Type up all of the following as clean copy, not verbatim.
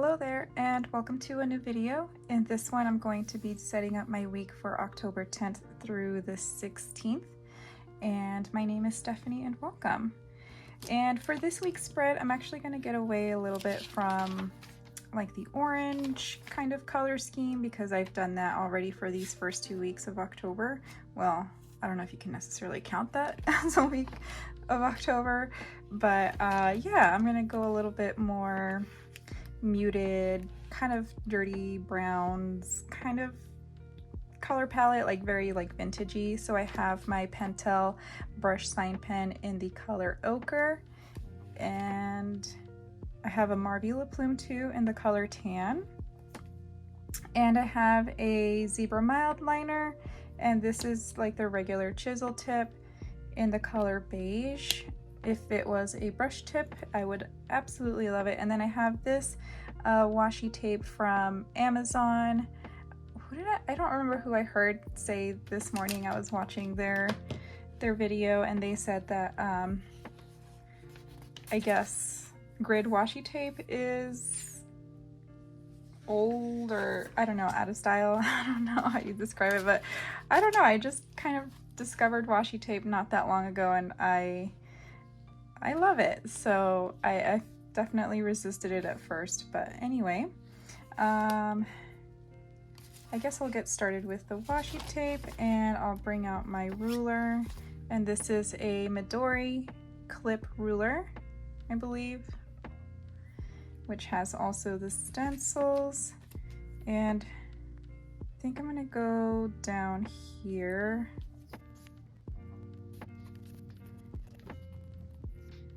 Hello there and welcome to a new video. In this one I'm going to be setting up my week for October 10th through the 16th, and my name is Stephanie and welcome. And for this week's spread I'm actually going to get away a little bit from like the orange kind of color scheme because I've done that already for these first 2 weeks of October. Well, I don't know if you can necessarily count that as a week of October, but yeah, I'm gonna go a little bit more muted, kind of dirty browns kind of color palette, like very like vintagey. So I have my Pentel brush sign pen in the color ochre, and I have a Marvila Plume 2 in the color tan, and I have a Zebra Mild liner, and this is like the regular chisel tip in the color beige. If it was a brush tip, I would absolutely love it. And then I have this washi tape from Amazon. I don't remember who I heard say this morning. I was watching their video and they said that I guess grid washi tape is old, or I don't know, out of style. I don't know how you describe it, but I don't know. I just kind of discovered washi tape not that long ago and I love it. So I definitely resisted it at first, but anyway, I guess I'll get started with the washi tape, and I'll bring out my ruler. And this is a Midori clip ruler, I believe, which has also the stencils. And I think I'm gonna go down here.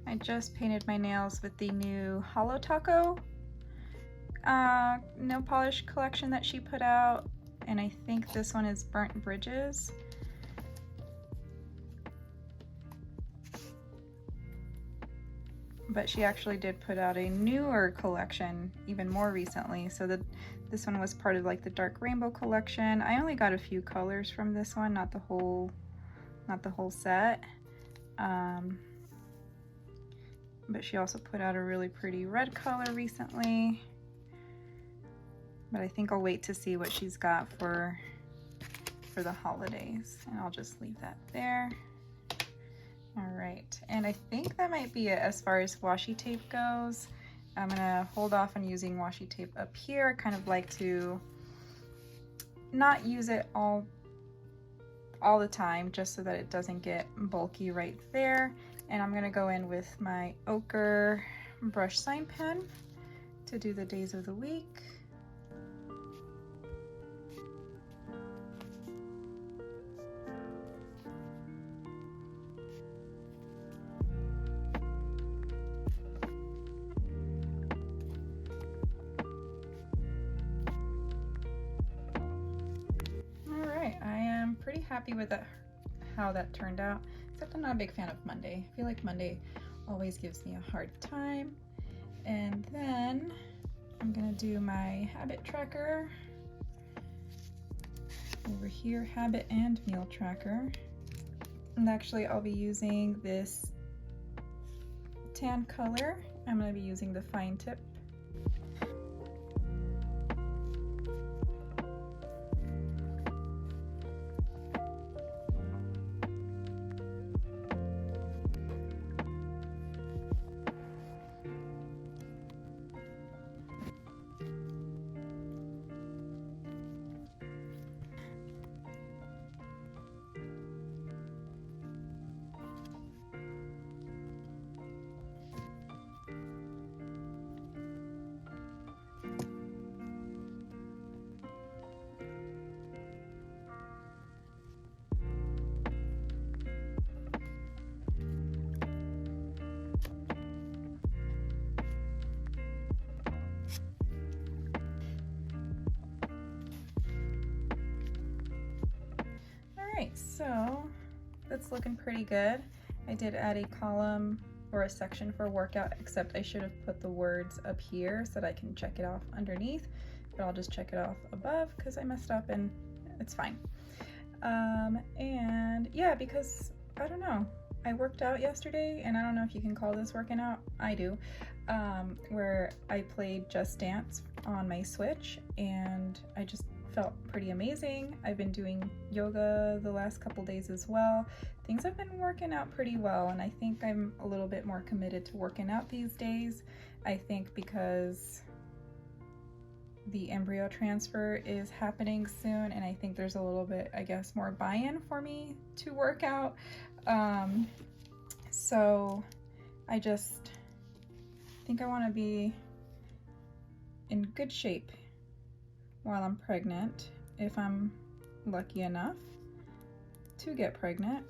I just painted my nails with the new Holo Taco nail polish collection that she put out, and I think this one is Burnt Bridges. But she actually did put out a newer collection even more recently, so that this one was part of like the Dark Rainbow collection. I only got a few colors from this one, not the whole set. But she also put out a really pretty red color recently. But I think I'll wait to see what she's got for the holidays, and I'll just leave that there. All right, and I think that might be it as far as washi tape goes. I'm gonna hold off on using washi tape up here. I kind of like to not use it all the time, just so that it doesn't get bulky right there. And I'm gonna go in with my ochre brush sign pen to do the days of the week. All right, I am pretty happy with that, how that turned out. Except I'm not a big fan of Monday. I feel like Monday always gives me a hard time. And then I'm gonna do my habit tracker over here, habit and meal tracker. And actually I'll be using this tan color. I'm gonna be using the fine tip. So that's looking pretty good. I did add a column or a section for workout, except I should have put the words up here so that I can check it off underneath, but I'll just check it off above because I messed up and it's fine. And yeah, because I don't know, I worked out yesterday, and I don't know if you can call this working out. I do. Where I played Just Dance on my Switch, and I just felt pretty amazing. I've been doing yoga the last couple days as well. Things have been working out pretty well, and I think I'm a little bit more committed to working out these days. I think because the embryo transfer is happening soon, and I think there's a little bit, I guess, more buy-in for me to work out. So I just think I want to be in good shape while I'm pregnant, if I'm lucky enough to get pregnant.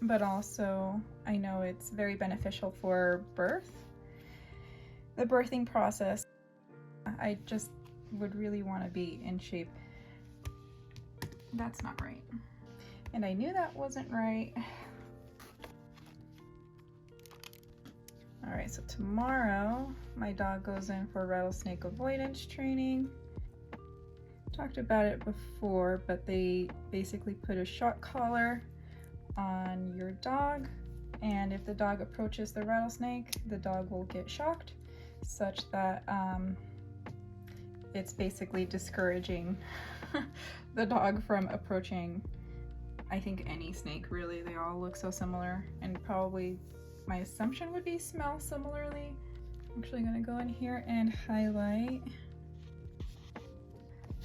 But also I know it's very beneficial for birth, the birthing process. I just would really want to be in shape. That's not right. And I knew that wasn't right. All right, so tomorrow my dog goes in for rattlesnake avoidance training. Talked about it before, but they basically put a shock collar on your dog, and if the dog approaches the rattlesnake, the dog will get shocked, such that it's basically discouraging the dog from approaching, I think, any snake, really. They all look so similar, and probably my assumption would be smell similarly. I'm actually gonna go in here and highlight.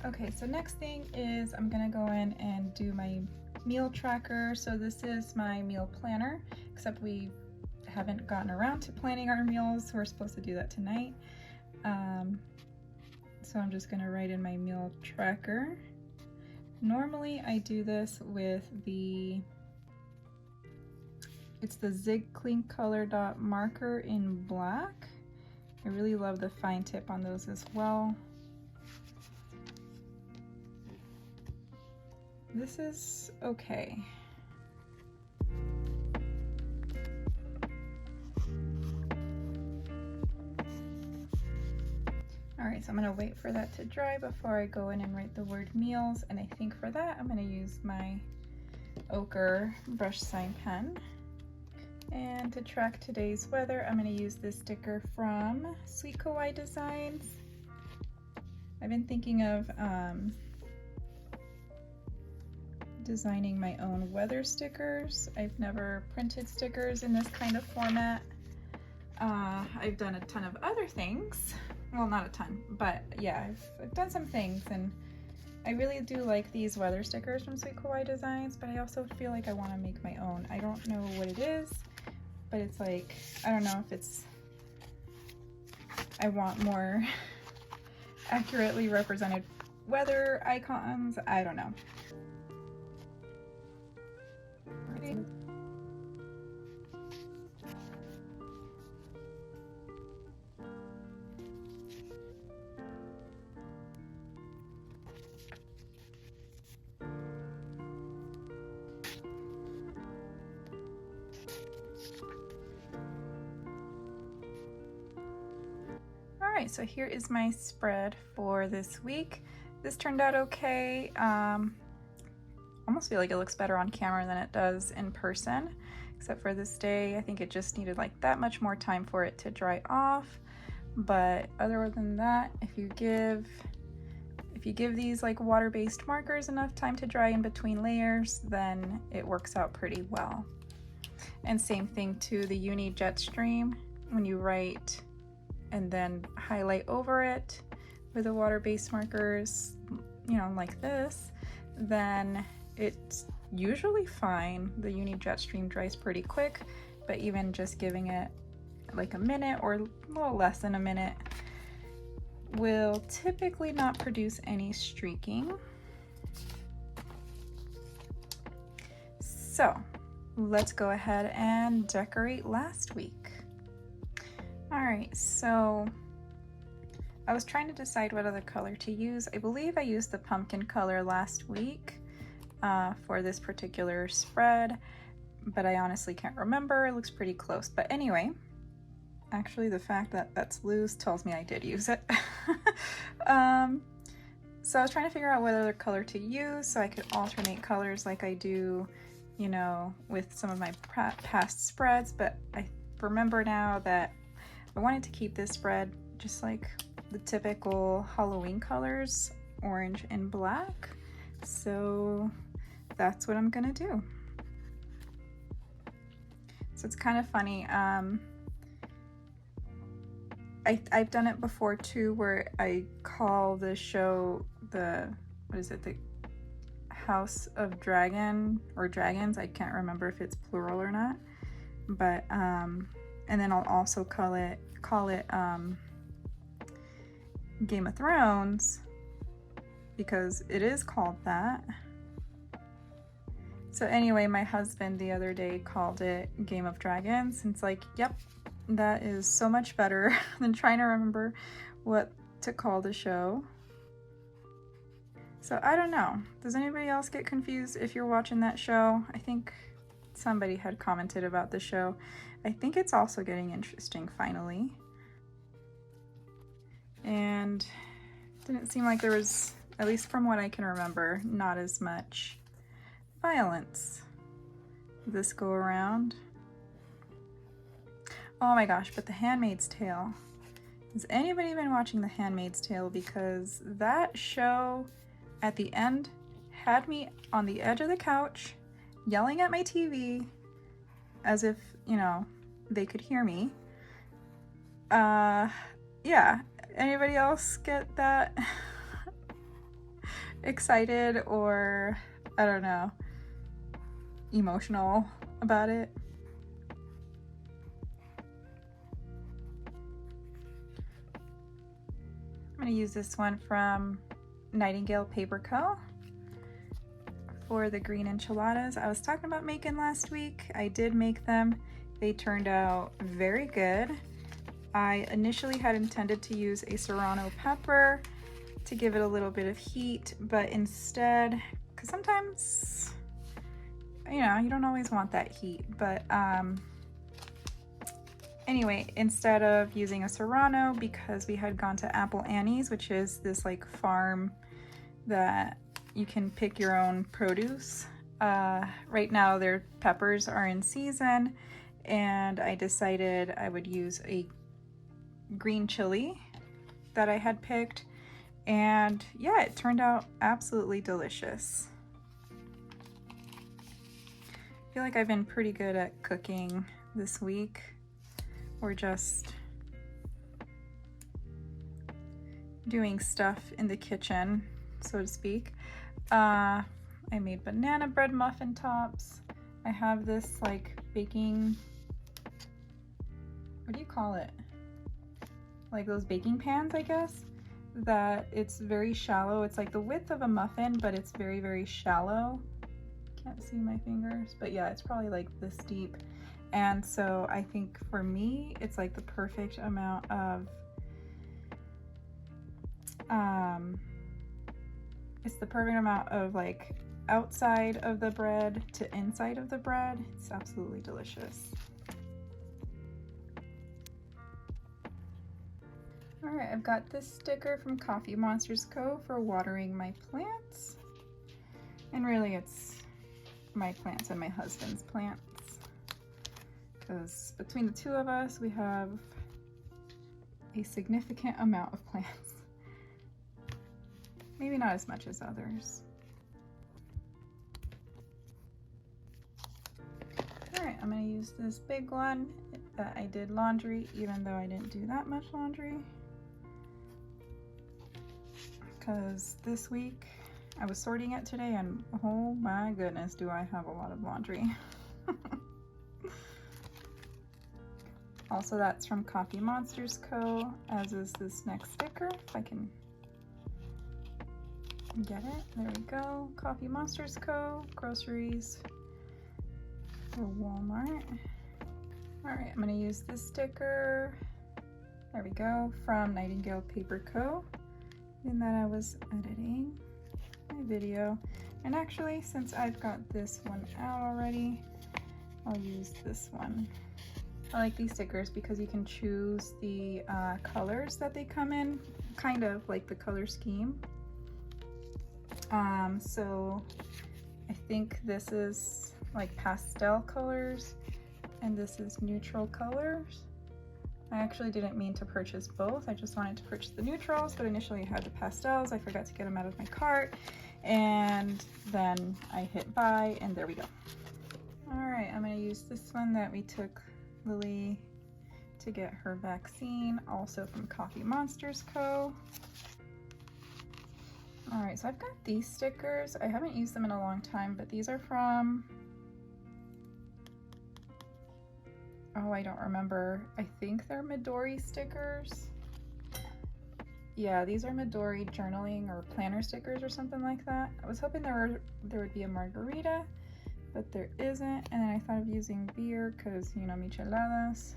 Okay, so next thing is I'm gonna go in and do my meal tracker. So this is my meal planner, except we haven't gotten around to planning our meals. We're supposed to do that tonight. So I'm just gonna write in my meal tracker. Normally I do this with it's the Zig Clean Color Dot marker in black. I really love the fine tip on those as well. This is okay. All right, so I'm gonna wait for that to dry before I go in and write the word meals. And I think for that, I'm gonna use my ochre brush sign pen. And to track today's weather, I'm gonna use this sticker from Sweet Kawaii Designs. I've been thinking of designing my own weather stickers. I've never printed stickers in this kind of format. I've done a ton of other things. Well, not a ton, but yeah, I've done some things, and I really do like these weather stickers from Sweet Kawaii Designs, but I also feel like I want to make my own. I don't know what it is, but it's like, I don't know if it's, I want more accurately represented weather icons. I don't know. Alright, so here is my spread for this week. This turned out okay. Almost feel like it looks better on camera than it does in person, except for this day. I think it just needed like that much more time for it to dry off. But other than that, if you give these like water-based markers enough time to dry in between layers, then it works out pretty well. And same thing to the Uni Jetstream. When you write and then highlight over it with the water-based markers, you know, like this, then it's usually fine. The Uni Jetstream dries pretty quick, but even just giving it like a minute or a little less than a minute will typically not produce any streaking. So let's go ahead and decorate last week. All right, so I was trying to decide what other color to use. I believe I used the pumpkin color last week for this particular spread, but I honestly can't remember. It looks pretty close. But anyway, actually the fact that that's loose tells me I did use it. So I was trying to figure out what other color to use so I could alternate colors like I do, you know, with some of my past spreads, but I remember now that I wanted to keep this spread just like the typical Halloween colors, orange and black. So that's what I'm gonna do. So it's kind of funny. I've done it before too, where I call the show the, what is it, the House of Dragon or Dragons. I can't remember if it's plural or not, but and then I'll also call it Game of Thrones, because it is called that. So anyway, my husband the other day called it Game of Dragons, and it's like, yep, that is so much better than trying to remember what to call the show. So I don't know. Does anybody else get confused if you're watching that show? I think somebody had commented about the show. I think it's also getting interesting finally. And it didn't seem like there was, at least from what I can remember, not as much violence this go around. Oh my gosh, but The Handmaid's Tale. Has anybody been watching The Handmaid's Tale? Because that show at the end had me on the edge of the couch yelling at my TV as if, you know, they could hear me. Yeah, anybody else get that excited or, I don't know, emotional about it? I'm going to use this one from Nightingale Paper Co. for the green enchiladas I was talking about making last week. I did make them. They turned out very good. I initially had intended to use a serrano pepper to give it a little bit of heat, but instead, because sometimes, you know, you don't always want that heat, but anyway, instead of using a serrano, because we had gone to Apple Annie's, which is this like farm that you can pick your own produce. Right now their peppers are in season, and I decided I would use a green chili that I had picked, and yeah, it turned out absolutely delicious. I feel like I've been pretty good at cooking this week, or just doing stuff in the kitchen, so to speak. I made banana bread muffin tops. I have this like baking, what do you call it? Like those baking pans, I guess, that it's very shallow. It's like the width of a muffin, but it's very, very shallow. Can't see my fingers, but yeah, it's probably like this deep. And so I think for me, it's like the perfect amount of, it's the perfect amount of like outside of the bread to inside of the bread. It's absolutely delicious. All right, I've got this sticker from Coffee Monsters Co. for watering my plants. And really it's my plants and my husband's plants, because between the two of us, we have a significant amount of plants. Maybe not as much as others. All right, I'm gonna use this big one that I did laundry, even though I didn't do that much laundry, because this week I was sorting it today, and oh my goodness, do I have a lot of laundry. Also, that's from Coffee Monsters Co., as is this next sticker, if I can get it. There we go. Coffee Monsters Co., groceries for Walmart. All right, I'm gonna use this sticker. There we go, from Nightingale Paper Co., in that I was editing my video. And actually, since I've got this one out already, I'll use this one. I like these stickers because you can choose the colors that they come in, kind of like the color scheme. So I think this is like pastel colors, and this is neutral colors. I actually didn't mean to purchase both. I just wanted to purchase the neutrals, but initially I had the pastels. I forgot to get them out of my cart, and then I hit buy, and there we go. All right, I'm gonna use this one that we took Lily to get her vaccine, also from Coffee Monsters Co. All right, so I've got these stickers. I haven't used them in a long time, but these are from, oh, I don't remember. I think they're Midori stickers. Yeah, these are Midori journaling or planner stickers or something like that. I was hoping there would be a margarita, but there isn't. And then I thought of using beer because, you know, micheladas.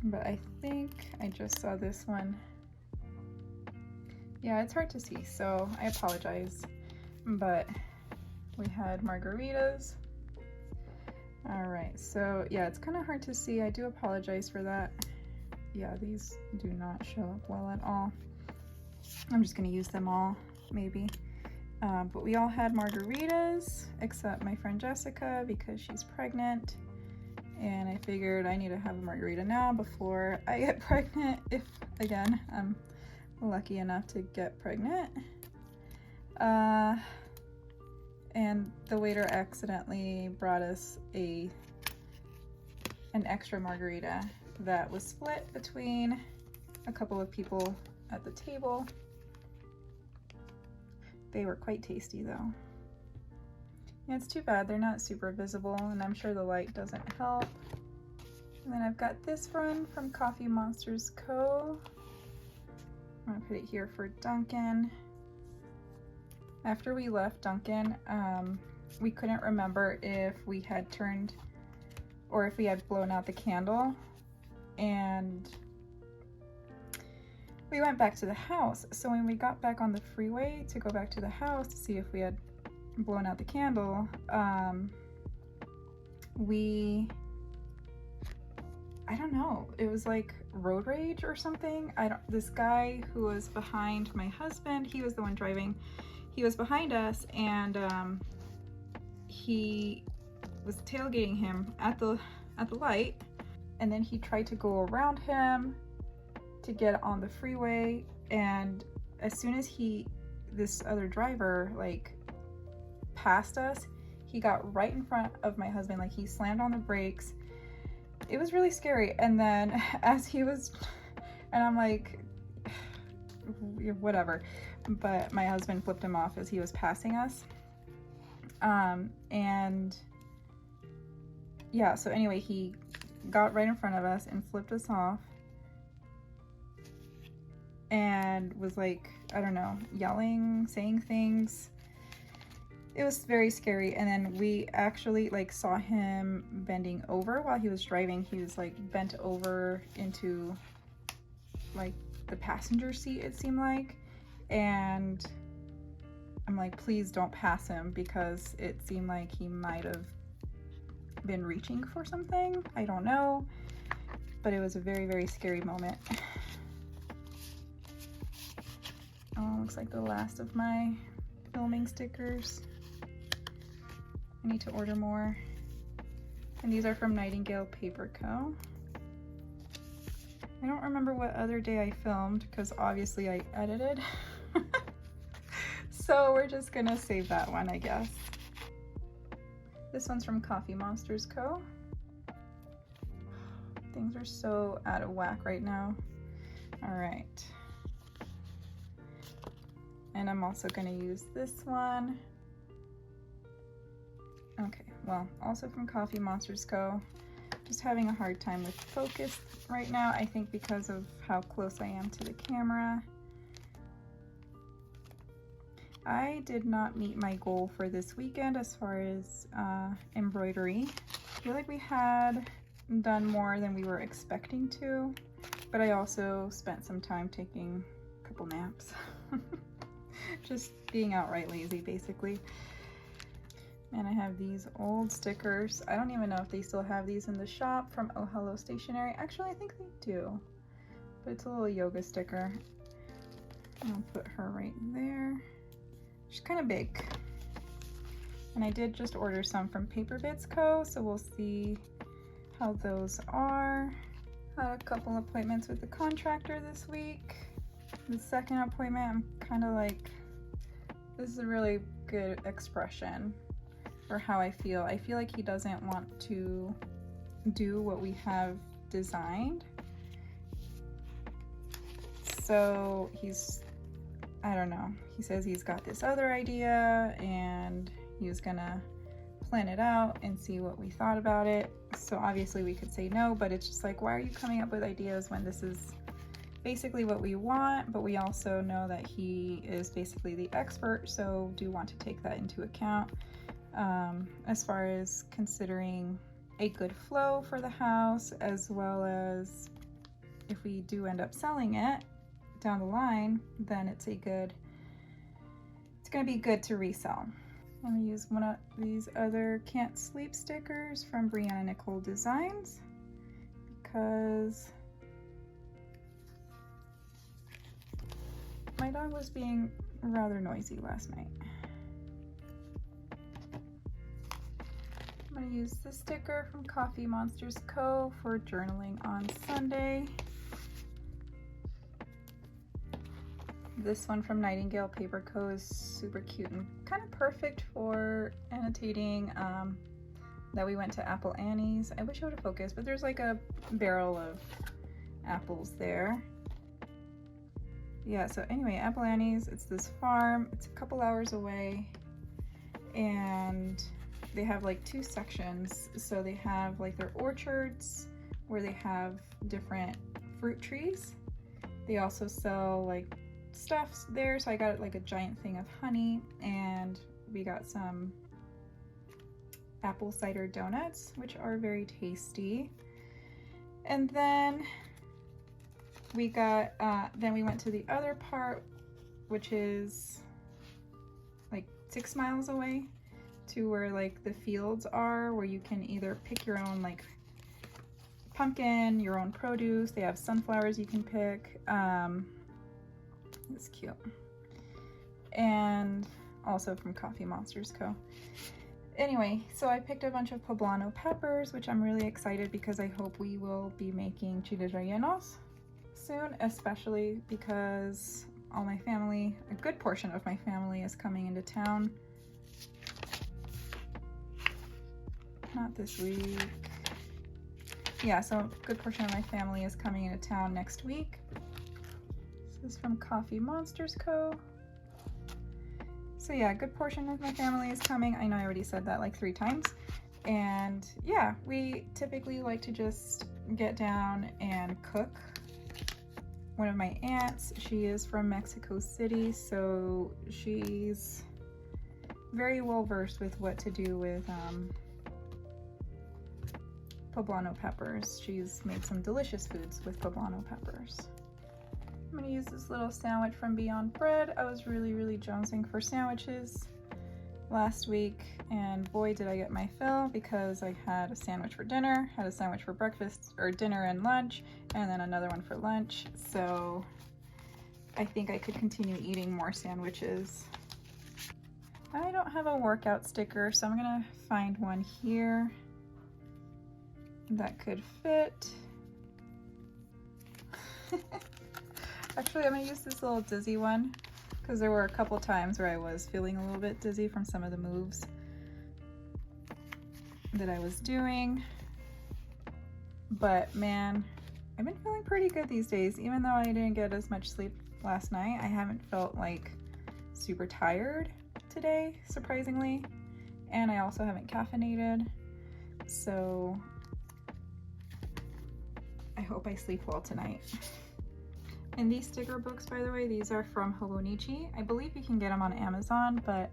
But I think I just saw this one. Yeah, it's hard to see, so I apologize. But we had margaritas. All right, so yeah, it's kind of hard to see. I do apologize for that. Yeah, these do not show up well at all. I'm just gonna use them all, maybe. But we all had margaritas, except my friend Jessica, because she's pregnant. And I figured I need to have a margarita now before I get pregnant, if, again, I'm lucky enough to get pregnant. And the waiter accidentally brought us an extra margarita that was split between a couple of people at the table. They were quite tasty though. Yeah, it's too bad they're not super visible, and I'm sure the light doesn't help. And then I've got this one from Coffee Monsters Co. I'm gonna put it here for Duncan. After we left Duncan, we couldn't remember if we had turned or if we had blown out the candle, and we went back to the house. So when we got back on the freeway to go back to the house to see if we had blown out the candle, I don't know, it was like road rage or something. This guy who was behind my husband, he was the one driving, he was behind us, and he was tailgating him at the light, and then he tried to go around him to get on the freeway, and as soon as this other driver like passed us, he got right in front of my husband, like he slammed on the brakes. It was really scary. And then as he was, and I'm like, whatever, but my husband flipped him off as he was passing us. And yeah, so anyway, he got right in front of us and flipped us off and was like, I don't know, yelling, saying things. It was very scary. And then we actually like saw him bending over while he was driving. He was like bent over into like the passenger seat, it seemed like. And I'm like, please don't pass him, because it seemed like he might have been reaching for something. I don't know, but it was a very, very scary moment. Oh, looks like the last of my filming stickers. I need to order more. And these are from Nightingale Paper Co. I don't remember what other day I filmed, because obviously I edited. So we're just gonna save that one, I guess. This one's from Coffee Monsters Co. Things are so out of whack right now. All right. And I'm also gonna use this one. Okay, well, also from Coffee Monsters Co. Just having a hard time with focus right now, I think because of how close I am to the camera. I did not meet my goal for this weekend as far as embroidery. I feel like we had done more than we were expecting to, but I also spent some time taking a couple naps. Just being outright lazy, basically. And I have these old stickers. I don't even know if they still have these in the shop, from Oh Hello Stationery. Actually, I think they do, but it's a little yoga sticker. I'll put her right there. She's kind of big. And I did just order some from Co, so we'll see how those are. Had a couple appointments with the contractor this week. The second appointment, I'm kind of like, this is a really good expression for how I feel. I feel like he doesn't want to do what we have designed. So he's, I don't know, he says he's got this other idea and he's gonna plan it out and see what we thought about it. So obviously we could say no, but it's just like, why are you coming up with ideas when this is basically what we want? But we also know that he is basically the expert, so do want to take that into account as far as considering a good flow for the house, as well as if we do end up selling it down the line, then it's going to be good to resell. I'm going to use one of these other Can't Sleep stickers from Brianna Nicole Designs because my dog was being rather noisy last night. I'm going to use this sticker from Coffee Monsters Co. for journaling on Sunday. This one from Nightingale Paper Co. is super cute and kind of perfect for annotating that we went to Apple Annie's. I wish I would have focused, but there's like a barrel of apples there. Yeah, so anyway, Apple Annie's, it's this farm. It's a couple hours away, and they have like two sections. So they have like their orchards where they have different fruit trees. They also sell like stuff there, so I got like a giant thing of honey, and we got some apple cider donuts, which are very tasty. And then we got then we went to the other part, which is like 6 miles away, to where like the fields are, where you can either pick your own like pumpkin, your own produce. They have sunflowers you can pick. It's cute. And also from Coffee Monsters Co. Anyway, so I picked a bunch of poblano peppers, which I'm really excited because I hope we will be making chiles rellenos soon, especially because all my family, a good portion of my family, is coming into town. Not this week. Yeah, so a good portion of my family is coming into town next week. This is from Coffee Monsters Co. So yeah, a good portion of my family is coming. I know I already said that like 3 times. And yeah, we typically like to just get down and cook. One of my aunts, she is from Mexico City, so she's very well versed with what to do with poblano peppers. She's made some delicious foods with poblano peppers. I'm gonna use this little sandwich from Beyond Bread. I was really jonesing for sandwiches last week, and boy did I get my fill, because I had a sandwich for dinner, had a sandwich for breakfast or dinner and lunch, and then another one for lunch. So I think I could continue eating more sandwiches. I don't have a workout sticker, so I'm gonna find one here that could fit. Actually, I'm gonna use this little dizzy one because there were a couple times where I was feeling a little bit dizzy from some of the moves that I was doing. But man, I've been feeling pretty good these days. Even though I didn't get as much sleep last night, I haven't felt like super tired today, surprisingly. And I also haven't caffeinated. So I hope I sleep well tonight. And these sticker books, by the way, these are from Hobonichi. I believe you can get them on Amazon, but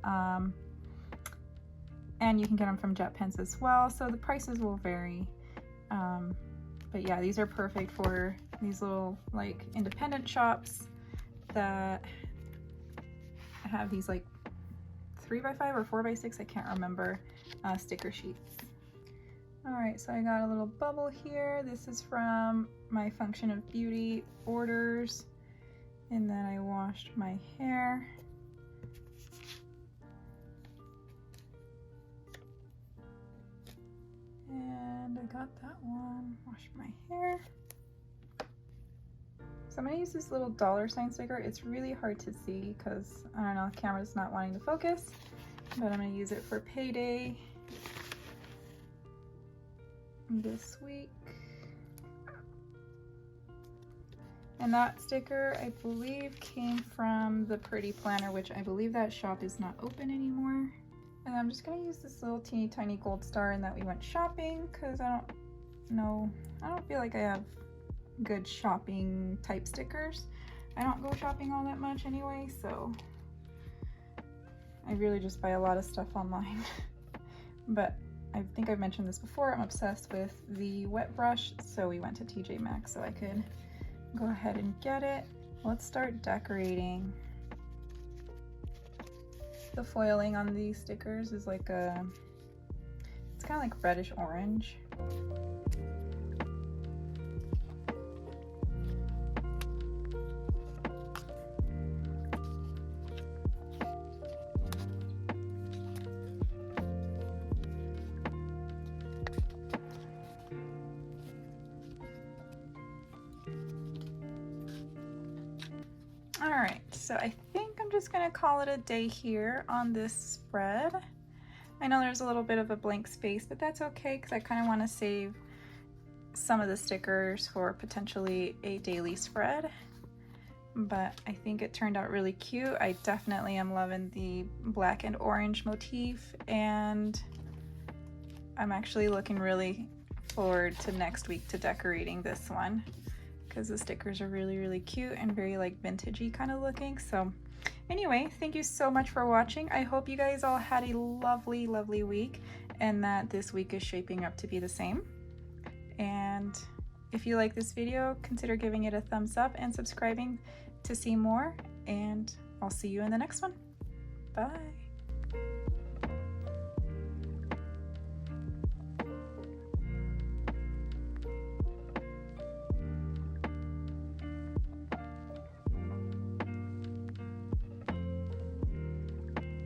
and you can get them from JetPens as well, so the prices will vary. But yeah, these are perfect for these little like independent shops that have these like 3x5 or 4x6, I can't remember, sticker sheets. All right, so I got a little bubble here. This is from my Function of Beauty orders. And then I washed my hair. And I got that one. Wash my hair. So I'm going to use this little $sign sticker. It's really hard to see because, I don't know, the camera's not wanting to focus, but I'm going to use it for payday this week. And that sticker, I believe, came from the Pretty Planner, which I believe that shop is not open anymore. And I'm just going to use this little teeny tiny gold star in that we went shopping because I don't feel like I have good shopping type stickers. I don't go shopping all that much anyway, so I really just buy a lot of stuff online. But I think I've mentioned this before, I'm obsessed with the wet brush, so we went to TJ Maxx so I could go ahead and get it. Let's start decorating. The foiling on these stickers is like it's kind of like reddish orange. All right, so I think I'm just gonna call it a day here on this spread. I know there's a little bit of a blank space, but that's okay because I kind of want to save some of the stickers for potentially a daily spread. But I think it turned out really cute. I definitely am loving the black and orange motif, and I'm actually looking really forward to next week to decorating this one, because the stickers are really, really cute and very like vintagey kind of looking. So anyway, thank you so much for watching. I hope you guys all had a lovely, lovely week and that this week is shaping up to be the same. And if you like this video, consider giving it a thumbs up and subscribing to see more, and I'll see you in the next one. Bye.